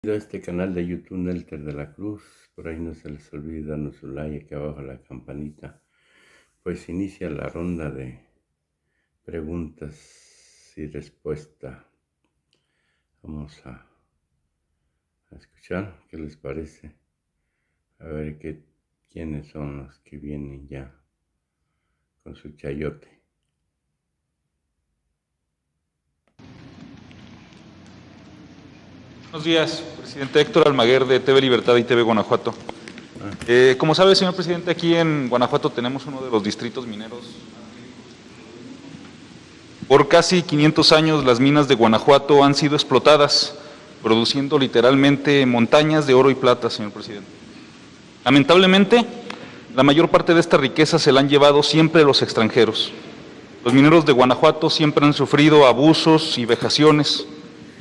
A este canal de YouTube Nelter de la Cruz. Por ahí no se les olvide darnos su like, aquí abajo la campanita. Pues inicia la ronda de preguntas y respuestas. Vamos a escuchar qué les parece. A ver quiénes son los que vienen ya con su chayote. Buenos días, presidente. Héctor Almaguer, de TV Libertad y TV Guanajuato. Como sabe, señor presidente, aquí en Guanajuato tenemos uno de los distritos mineros. Por casi 500 años las minas de Guanajuato han sido explotadas, produciendo literalmente montañas de oro y plata, señor presidente. Lamentablemente, la mayor parte de esta riqueza se la han llevado siempre los extranjeros. Los mineros de Guanajuato siempre han sufrido abusos y vejaciones.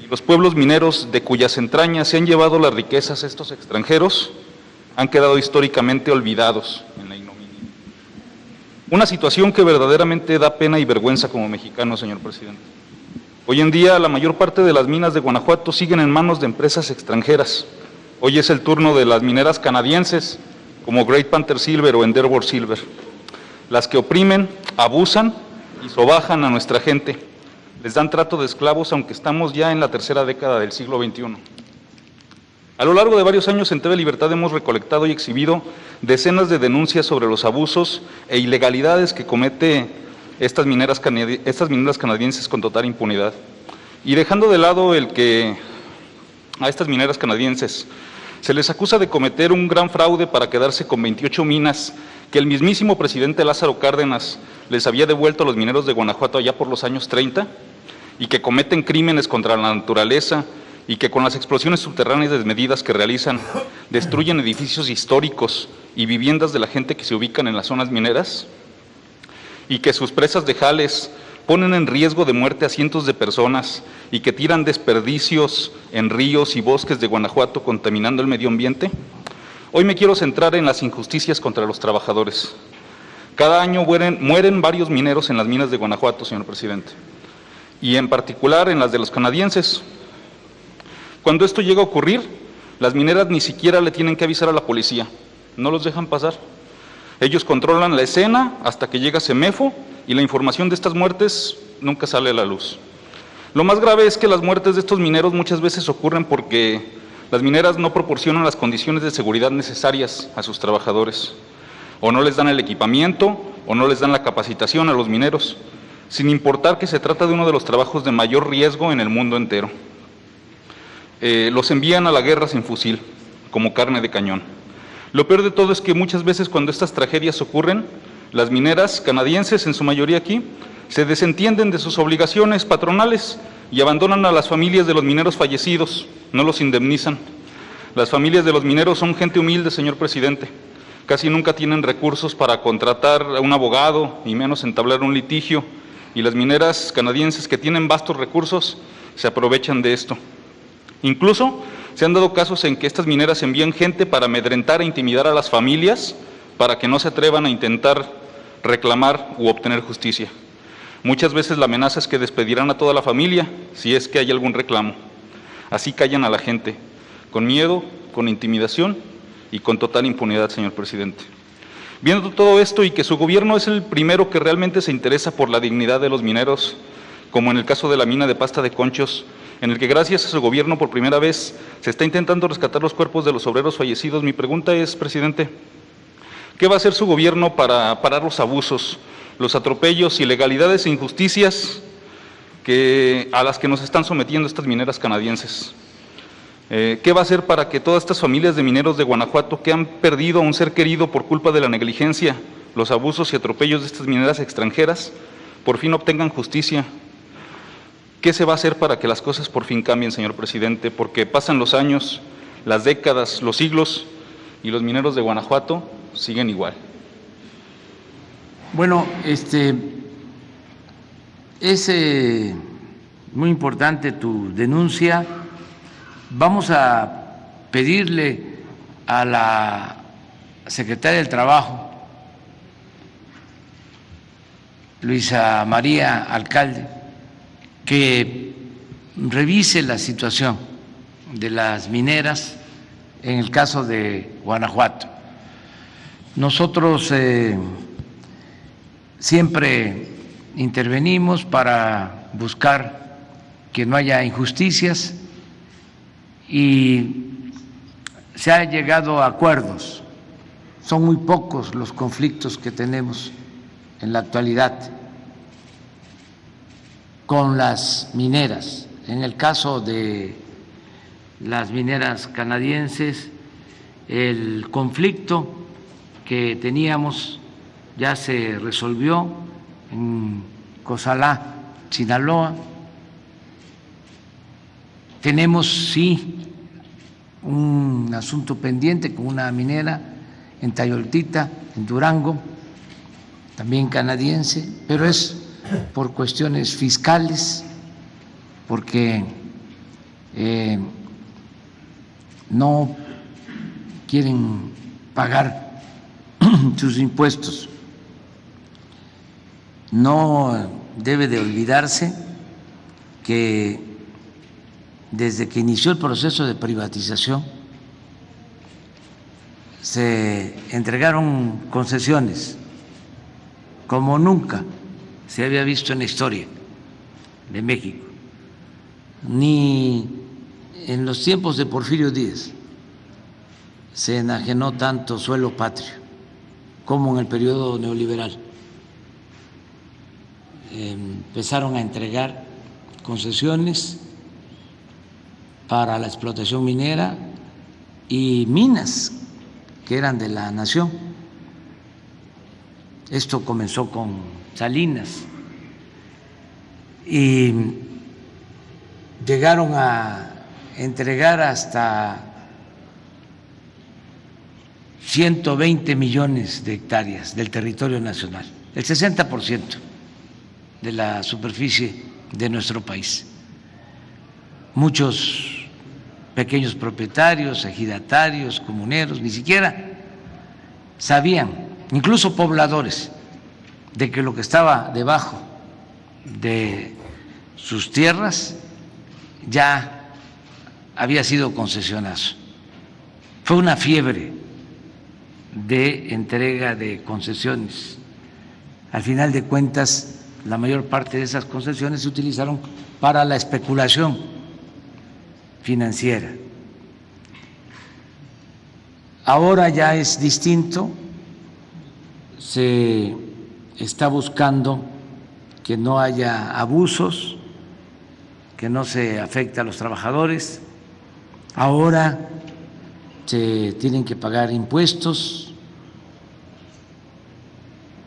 Los pueblos mineros de cuyas entrañas se han llevado las riquezas estos extranjeros han quedado históricamente olvidados en la ignominia. Una situación que verdaderamente da pena y vergüenza como mexicano, señor presidente. Hoy en día la mayor parte de las minas de Guanajuato siguen en manos de empresas extranjeras. Hoy es el turno de las mineras canadienses como Great Panther Silver o Endeavour Silver, las que oprimen, abusan y sobajan a nuestra gente. Les dan trato de esclavos, aunque estamos ya en la tercera década del siglo XXI. A lo largo de varios años en TV Libertad hemos recolectado y exhibido decenas de denuncias sobre los abusos e ilegalidades que comete estas mineras canadienses con total impunidad. Y dejando de lado el que a estas mineras canadienses se les acusa de cometer un gran fraude para quedarse con 28 minas que el mismísimo presidente Lázaro Cárdenas les había devuelto a los mineros de Guanajuato allá por los años 30, y que cometen crímenes contra la naturaleza y que con las explosiones subterráneas desmedidas que realizan destruyen edificios históricos y viviendas de la gente que se ubican en las zonas mineras, y que sus presas de jales ponen en riesgo de muerte a cientos de personas y que tiran desperdicios en ríos y bosques de Guanajuato contaminando el medio ambiente. Hoy me quiero centrar en las injusticias contra los trabajadores. Cada año mueren varios mineros en las minas de Guanajuato, señor presidente, y en particular en las de los canadienses. Cuando esto llega a ocurrir, las mineras ni siquiera le tienen que avisar a la policía, no los dejan pasar. Ellos controlan la escena hasta que llega Semefo y la información de estas muertes nunca sale a la luz. Lo más grave es que las muertes de estos mineros muchas veces ocurren porque las mineras no proporcionan las condiciones de seguridad necesarias a sus trabajadores, o no les dan el equipamiento, o no les dan la capacitación a los mineros, sin importar que se trata de uno de los trabajos de mayor riesgo en el mundo entero. Los envían a la guerra sin fusil, como carne de cañón. Lo peor de todo es que muchas veces cuando estas tragedias ocurren, las mineras canadienses, en su mayoría aquí, se desentienden de sus obligaciones patronales y abandonan a las familias de los mineros fallecidos, no los indemnizan. Las familias de los mineros son gente humilde, señor presidente. Casi nunca tienen recursos para contratar a un abogado y menos entablar un litigio, y las mineras canadienses que tienen vastos recursos se aprovechan de esto. Incluso se han dado casos en que estas mineras envían gente para amedrentar e intimidar a las familias para que no se atrevan a intentar reclamar u obtener justicia. Muchas veces la amenaza es que despedirán a toda la familia si es que hay algún reclamo. Así callan a la gente, con miedo, con intimidación y con total impunidad, señor presidente. Viendo todo esto y que su gobierno es el primero que realmente se interesa por la dignidad de los mineros, como en el caso de la mina de Pasta de Conchos, en el que gracias a su gobierno por primera vez se está intentando rescatar los cuerpos de los obreros fallecidos, mi pregunta es, presidente, ¿qué va a hacer su gobierno para parar los abusos, los atropellos, ilegalidades e injusticias a las que nos están sometiendo estas mineras canadienses? ¿Qué va a hacer para que todas estas familias de mineros de Guanajuato que han perdido a un ser querido por culpa de la negligencia, los abusos y atropellos de estas mineras extranjeras, por fin obtengan justicia? ¿Qué se va a hacer para que las cosas por fin cambien, señor presidente? Porque pasan los años, las décadas, los siglos, y los mineros de Guanajuato siguen igual. Bueno, es muy importante tu denuncia. Vamos a pedirle a la secretaria del Trabajo, Luisa María Alcalde, que revise la situación de las mineras en el caso de Guanajuato. Nosotros siempre intervenimos para buscar que no haya injusticias y se ha llegado a acuerdos. Son muy pocos los conflictos que tenemos en la actualidad con las mineras. En el caso de las mineras canadienses, el conflicto que teníamos ya se resolvió en Cozalá, Sinaloa. Tenemos, sí, un asunto pendiente con una minera en Tayoltita, en Durango, también canadiense, pero es por cuestiones fiscales, porque no quieren pagar sus impuestos. No debe de olvidarse que desde que inició el proceso de privatización se entregaron concesiones como nunca se había visto en la historia de México, ni en los tiempos de Porfirio Díaz se enajenó tanto suelo patrio como en el periodo neoliberal. Empezaron a entregar concesiones para la explotación minera y minas que eran de la nación. Esto comenzó con Salinas y llegaron a entregar hasta 120 millones de hectáreas del territorio nacional, el 60% de la superficie de nuestro país. Muchos pequeños propietarios, ejidatarios, comuneros, ni siquiera sabían, incluso pobladores, de que lo que estaba debajo de sus tierras ya había sido concesionado. Fue una fiebre de entrega de concesiones. Al final de cuentas, la mayor parte de esas concesiones se utilizaron para la especulación financiera. Ahora ya es distinto, se está buscando que no haya abusos, que no se afecte a los trabajadores. Ahora se tienen que pagar impuestos.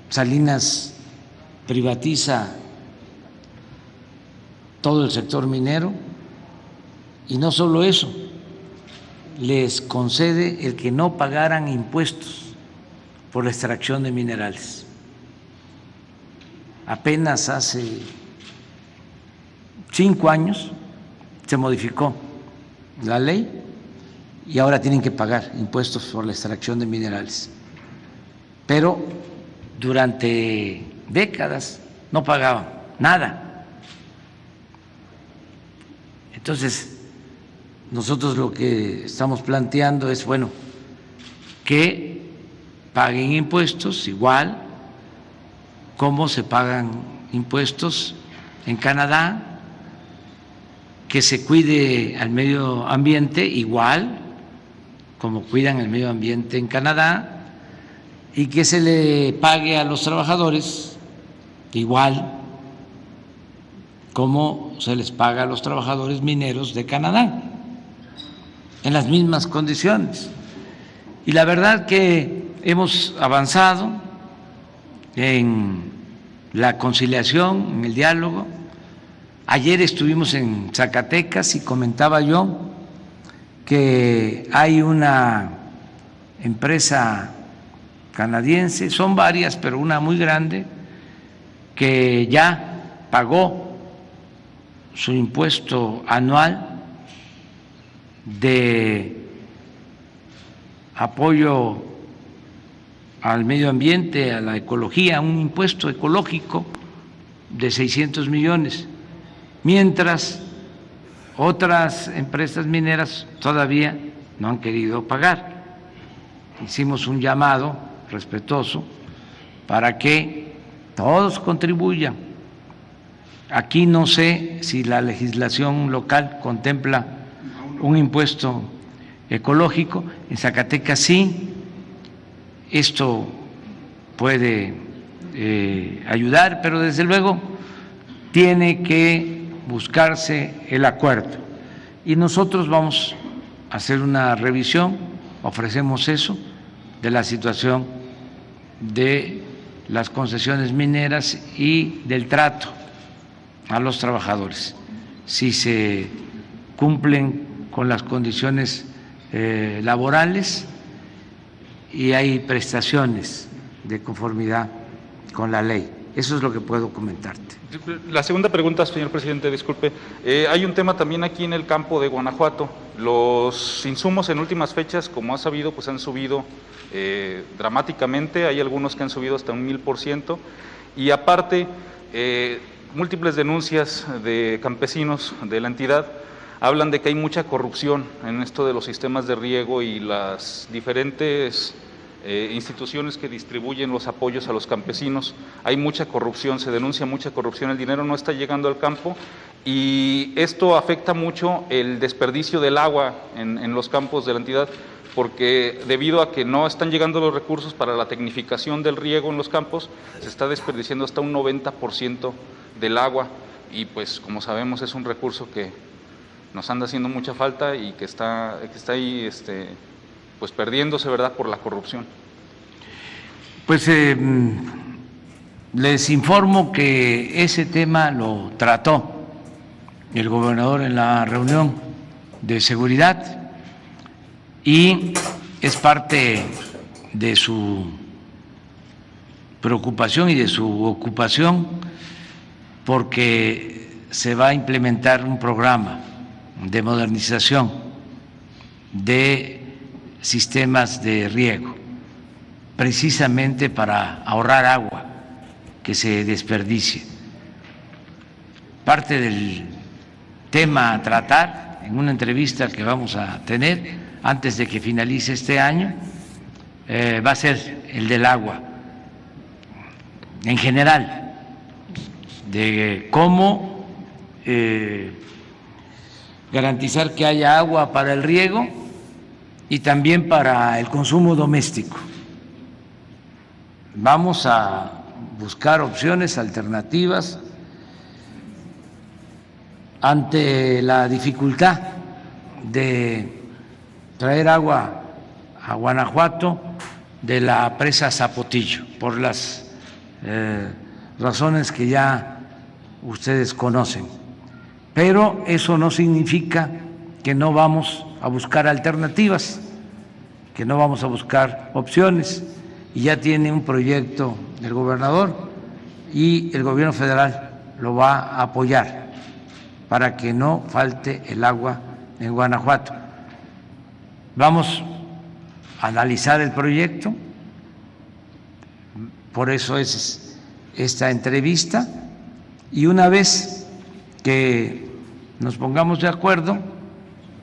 Salinas privatiza todo el sector minero y no solo eso, les concede el que no pagaran impuestos por la extracción de minerales. Apenas hace 5 años se modificó la ley y ahora tienen que pagar impuestos por la extracción de minerales. Pero durante décadas no pagaban nada. Entonces, nosotros lo que estamos planteando es, bueno, que paguen impuestos igual como se pagan impuestos en Canadá, que se cuide al medio ambiente igual como cuidan el medio ambiente en Canadá y que se le pague a los trabajadores igual como se les paga a los trabajadores mineros de Canadá, en las mismas condiciones. Y la verdad que hemos avanzado en la conciliación, en el diálogo. Ayer estuvimos en Zacatecas y comentaba yo que hay una empresa canadiense, son varias, pero una muy grande, que ya pagó su impuesto anual de apoyo al medio ambiente, a la ecología, un impuesto ecológico de 600 millones, mientras Otras empresas mineras todavía no han querido pagar. Hicimos un llamado respetuoso para que todos contribuyan. Aquí no sé si la legislación local contempla un impuesto ecológico. En Zacatecas sí. Esto puede ayudar, pero desde luego tiene que buscarse el acuerdo. Y nosotros vamos a hacer una revisión, ofrecemos eso, de la situación de las concesiones mineras y del trato a los trabajadores, si se cumplen con las condiciones laborales y hay prestaciones de conformidad con la ley. Eso es lo que puedo comentarte. La segunda pregunta, señor presidente, disculpe. Hay un tema también aquí en el campo de Guanajuato. Los insumos en últimas fechas, como ha sabido, pues han subido dramáticamente. Hay algunos que han subido hasta un 1000%. Y aparte, múltiples denuncias de campesinos de la entidad hablan de que hay mucha corrupción en esto de los sistemas de riego y las diferentes instituciones que distribuyen los apoyos a los campesinos. Hay mucha corrupción, se denuncia mucha corrupción, el dinero no está llegando al campo y esto afecta mucho el desperdicio del agua en los campos de la entidad, porque debido a que no están llegando los recursos para la tecnificación del riego en los campos, se está desperdiciando hasta un 90% del agua y pues como sabemos es un recurso que nos anda haciendo mucha falta y que está ahí pues perdiéndose, ¿verdad?, por la corrupción. Pues les informo que ese tema lo trató el gobernador en la reunión de seguridad y es parte de su preocupación y de su ocupación porque se va a implementar un programa de modernización de sistemas de riego, precisamente para ahorrar agua que se desperdicie. Parte del tema a tratar en una entrevista que vamos a tener antes de que finalice este año va a ser el del agua en general, de cómo garantizar que haya agua para el riego y también para el consumo doméstico. Vamos a buscar opciones alternativas ante la dificultad de traer agua a Guanajuato de la presa Zapotillo, por las razones que ya ustedes conocen. Pero eso no significa que no vamos a buscar alternativas, que no vamos a buscar opciones, y ya tiene un proyecto el gobernador y el gobierno federal lo va a apoyar para que no falte el agua en Guanajuato. Vamos a analizar el proyecto, por eso es esta entrevista, y una vez que nos pongamos de acuerdo,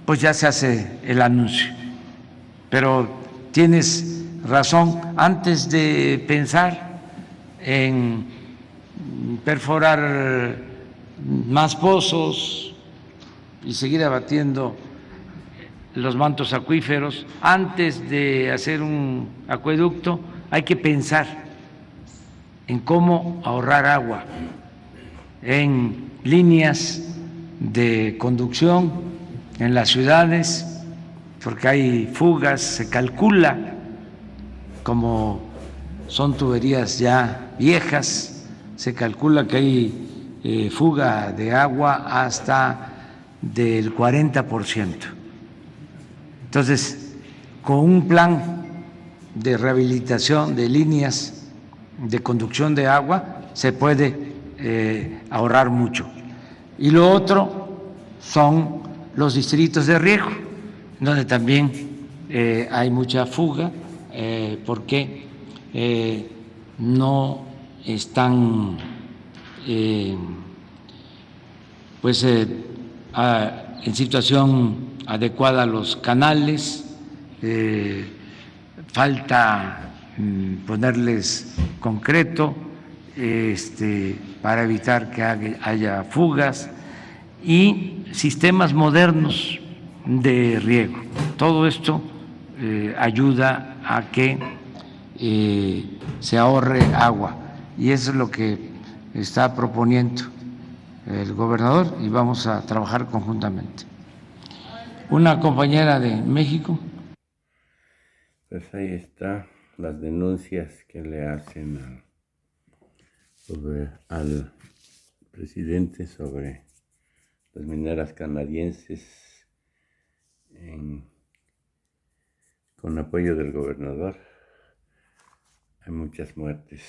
pues ya se hace el anuncio. Pero tienes razón, antes de pensar en perforar más pozos y seguir abatiendo los mantos acuíferos, antes de hacer un acueducto, hay que pensar en cómo ahorrar agua, en líneas de conducción en las ciudades, porque hay fugas, se calcula, como son tuberías ya viejas, se calcula que hay fuga de agua hasta del 40%. Entonces, con un plan de rehabilitación de líneas de conducción de agua se puede ahorrar mucho. Y lo otro son los distritos de riego, donde también hay mucha fuga porque no están en situación adecuada los canales, falta ponerles concreto para evitar que haya fugas y sistemas modernos de riego. Todo esto ayuda a que se ahorre agua y eso es lo que está proponiendo el gobernador y vamos a trabajar conjuntamente. Una compañera de México. Pues ahí está las denuncias que le hacen al presidente sobre las mineras canadienses con apoyo del gobernador. Hay muchas muertes.